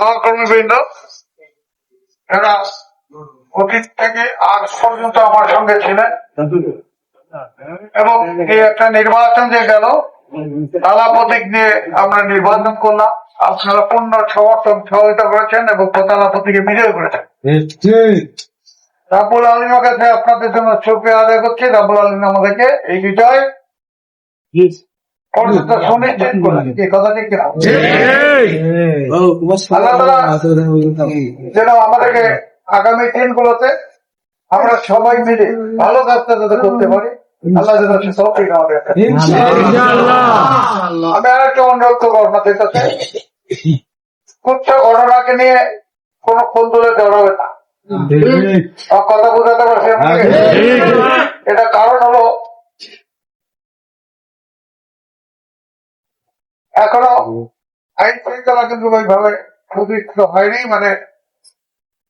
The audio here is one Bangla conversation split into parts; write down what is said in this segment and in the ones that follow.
সহকর্মীবৃন্দ, এরা অতীত থেকে আজ পর্যন্ত আমার সঙ্গে ছিলেন এবং এই একটা নির্বাচন যে গেল তালা প্রতীক দিয়ে আমরা নির্বাচন করলাম, আপনারা পূর্ণ সমর্থন সহযোগিতা করেছেন এবং তালা প্রতীকে বিজয় করেছেন। রাব্বুল আলামিনের কাছে আপনাদের জন্য শুকরিয়া আদায় করছি। রাব্বুল আলামিন আমাদেরকে এই বিজয় সুনিশ্চিত করেন। এই কথাটি কি আল্লাহ তাআলা যেন আমাদেরকে আগামী দিনগুলোতে আমরা সবাই মিলে ভালো কাজটা যাতে করতে পারি, আল্লাহ যেন তৌফিক আমাদের। আমি আর একটা অনুরোধ করবো আপনাদের কাছে, কুচ্ছ ঘটনাকে নিয়ে কোন খোল তুলে জড়াবে না। কথা বোঝাতে পারছি আপনাকে? এটা কারণ হলো এখনো আইন শৃঙ্খলা কিন্তু ওইভাবে সুদৃঢ় হয়নি। মানে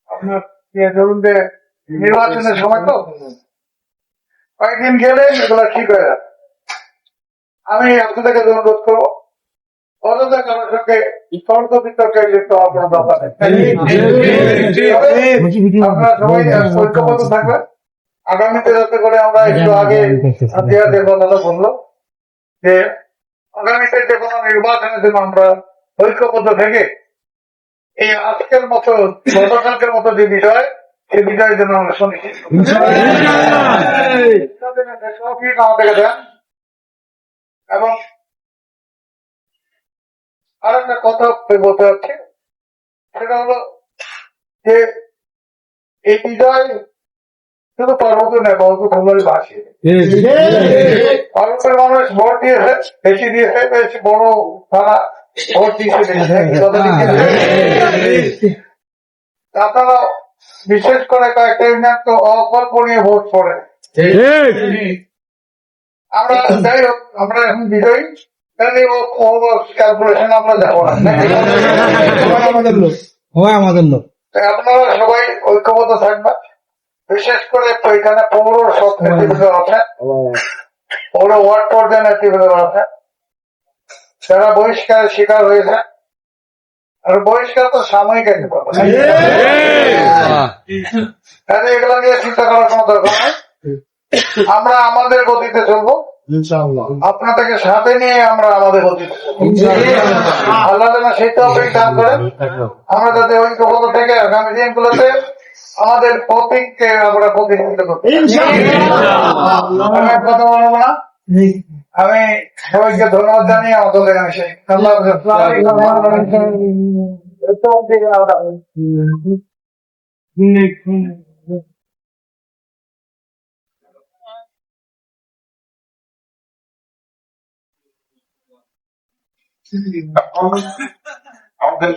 আপনার ধরুন যে নির্বাচনের সময় তো কয়েকদিন গেলে এগুলো ঠিক হয়ে যাবে। আমি আপনাদেরকে অনুরোধ করবো, অযথা কারোর সঙ্গে তর্ক বিতর্কে লিপ্ত হওয়ার কোনো দরকার নেই। আপনারা সবাই ঐক্যবদ্ধ থাকবেন আগামীতে, যাতে করে আমরা একটু আগে জিয়াদের কথা বললো যে আগামীতে যে কোনো নির্বাচনের জন্য আমরা ঐক্যবদ্ধ থেকে এই আজকের মতো গতকালকের মতো যে বিষয়, এই বিষয়ের জন্য আমরা সুনিশ্চিত আমাদেরকে দেন। এবং আর একটা কথা বলতে যাচ্ছি, সেটা হলো যে এই বিজয় শুধু পার্বত্য নয়, পার্বত্য ভাষী পার্বত্যের মানুষ ভোট দিয়েছে, বেশি দিয়েছে, বেশি বড় তারা ভোট দিয়েছে। আপনারা বিশেষ করে কয়েকটা ইউনিয়ন তো অকল্পনীয় ভোট পড়ে। আমরা যাই হোক, আমরা এখন বিজয়ী, ক্যালকুলেশন আমরা যাবো না। আমাদের লোক আপনারা সবাই ঐক্যবদ্ধ থাকবেন। বিশেষ করে এখানে পৌর নেতৃবৃন্দ আছে, পৌর ওয়ার্ড পর্যায়ে নেতৃবৃন্দ আছে, যারা বহিষ্কারের শিকার হয়েছে। আর বহিষ্কার তো সাময়িক একটা কথা, এগুলো নিয়ে চিন্তা করার কোনো দরকার নেই। আমরা আমাদের গতিতে চলবো, আপনাদেরকে সাথে নিয়ে আমরা আমাদের গতিতে আল্লাহ যেন সেই তৌফিক দান করেন। আমরা যাতে ঐক্যবদ্ধ থেকে আগামী দিনগুলোতে আমাদের প্রতীককে আমরা প্রতিষ্ঠিত করতে। আমি কথা বলবো না, আমি সবাইকে ধন্যবাদ জানিয়ে আমাদের এখানে শেষ। আমাদের